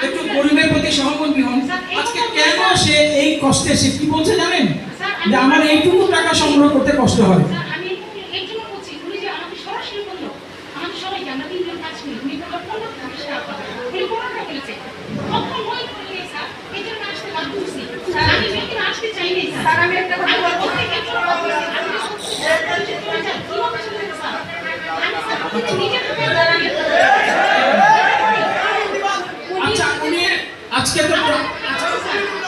একটু গরিবের প্রতি সহমর্মী হন। আজকে কেন সে এই কষ্টে, সে কি বলছে জানেন, যে আমার এইটুকু টাকা সংগ্রহ করতে কষ্ট হয়। আমি এই জন্য বলছি, উনি যে আমাকে সরাসরি বললো আমাদের সবাইকে, আমরা 3 জন কাজ করি, উনি বললো 15 টাকা, উনি 15 টাকা বলেছে। তখন মই বলি স্যার এই জন্য আসতে বাধ্য হচ্ছি, আমি কিন্তু আসতে চাই নাই স্যার। আমি একটা কথা বলবো, আমি আচ্ছা উনি আজকে তো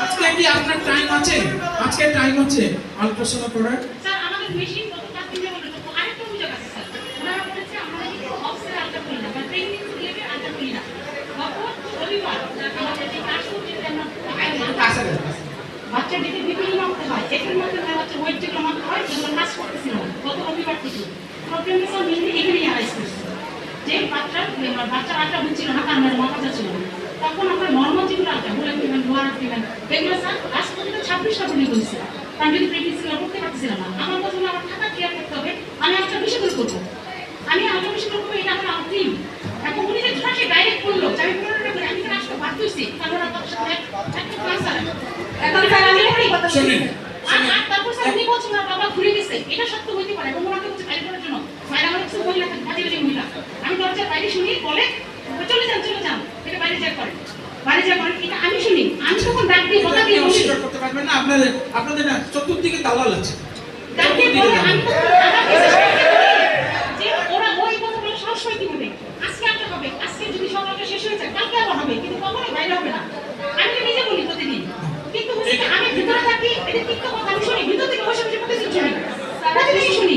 আজকে কি আপনার টাইম আছে? আজকে টাইম আছে আল্ট্রাসাউন্ড করার? স্যার আমাদের মেশিন কত কাজ দিতে বলে তো আরেকটা অভিযোগ আছে স্যার, ওনারা বলেছে আমরা নাকি অফিসে আলট্রা করি না বা প্রেগন্যান্সি রিলেটে আলট্রা করি না। গত রবিবার আমাদের যে কাজ করতে আমরা বাচ্চা দিকে বিভিন্ন মাপতে হয়, এটার মধ্যে হচ্ছে ওয়েট যেগুলো মাপতে হয় সেগুলো কাজ করতেছিল গত রবিবার থেকে। প্রবলেম স্যার মেনলি এখানেই আরাইজ করছে যে বাচ্চার আলট্রা হচ্ছিল না, কারণ মাপা যাচ্ছিল না। তখন আমরা নর্মাল যেগুলো আলট্রা বলে দিবেন, লোয়ার দিবেন, এগুলো স্যার লাস্ট পর্যন্ত 26টা বলে বলছে। আমি যদি প্রেগনেন্সি করতে পারছিলাম না, আমার কথা হলো আমার টাকা ক্লিয়ার করতে হবে, আমি একটা বিষয় করে করবো, আমি আলট্রা বিষয় করবো, এটা আমার টিম। এখন উনি যে সে ডাইরেক্ট করলো যে আমি 15 টাকা করে আমি কিন্তু আসতে বাধ্য হয়েছি, কারণ ওরা তার সাথে একটা ক্লাস আর এখন স্যার আমি কথা শুনি। আর তারপর স্যার উনি বলছেন না বাবা ঘুরে গেছে, এটা সত্য হইতে পারে, এবং ওনাকে বলছে বাইরে করার জন্য বাইরে আমার কিছু মহিলা কাজে বাজে মহিলা, আমি দরজার বাইরে শুনি বলে চলে যান এটা বাইরে যা করে বাইরে যা করে, এটা আমি শুনি। আমি তখন ডাক দিয়ে কথা দিয়ে বলি করতে পারবেন না, আপনাদের না চতুর্দিকে দালাল আছে, ডাক দিয়ে বলে আমি যে ওরা ওই কথাগুলো সবসময় কি বলে আজকে একটা হবে, আজকে যদি সকালটা শেষ হয়ে যায় কালকে আবার হবে, কিন্তু কখনোই বাইরে হবে না। আমি তো নিজে বলি প্রতিদিন, কিন্তু আমি ভিতরে থাকি, এটা তিক্ত কথা আমি শুনি, ভিতর থেকে বসে বসে প্রতিদিন শুনি, প্রতিদিন শুনি।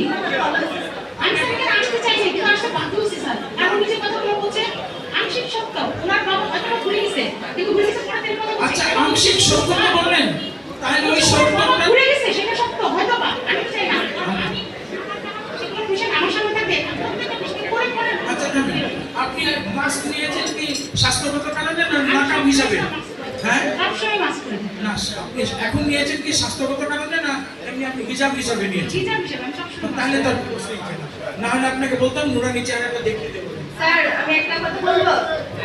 আমি স্যারকে আসতে চাইছি কিন্তু আসতে বাধ্য হচ্ছি স্যার, কারণ নিজে কথাগুলো বলছে আংশিক সত্য, ওনার বাবা হয়তো ঘুরে গেছে, কিন্তু ঘুরে গেছে পরে পরে কথা আচ্ছা আংশিক সত্য বললেন, তাহলে ওই সত্যটা ঘুরে গেছে সেটা সত্য হয়তো বা আমি চাই না, আমি সেগুলো বিষয় আমার সামনে থাকে করে করে। আচ্ছা আপনি মাস্ক নিয়েছেন কি স্বাস্থ্যগত কারণে না নাকাম হিসাবে? হ্যাঁ সবসময় মাস্ক পরে না, আপনি এখন নিয়েছেন কি স্বাস্থ্যগত কারণে না এমনি আপনি হিসাব হিসাবে নিয়েছেন? হিসাব হিসাবে আমি সবসময়। তাহলে তো প্রশ্নই হয় না, হলে আপনাকে বলতাম নুরানি চেহারাটা দেখিয়ে দেবো। স্যার আমি একটা কথা বলবো,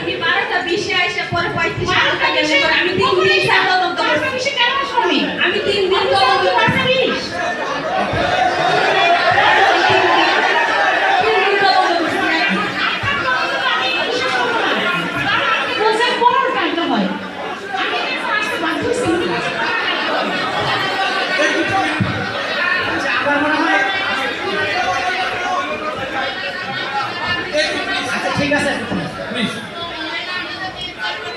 আমি 12টা 20-এ আইসা পরে 35 টাকা আমি 3 দিন স্যার তদন্ত করছি। কেন আসবো আমি? আমি 3 দিন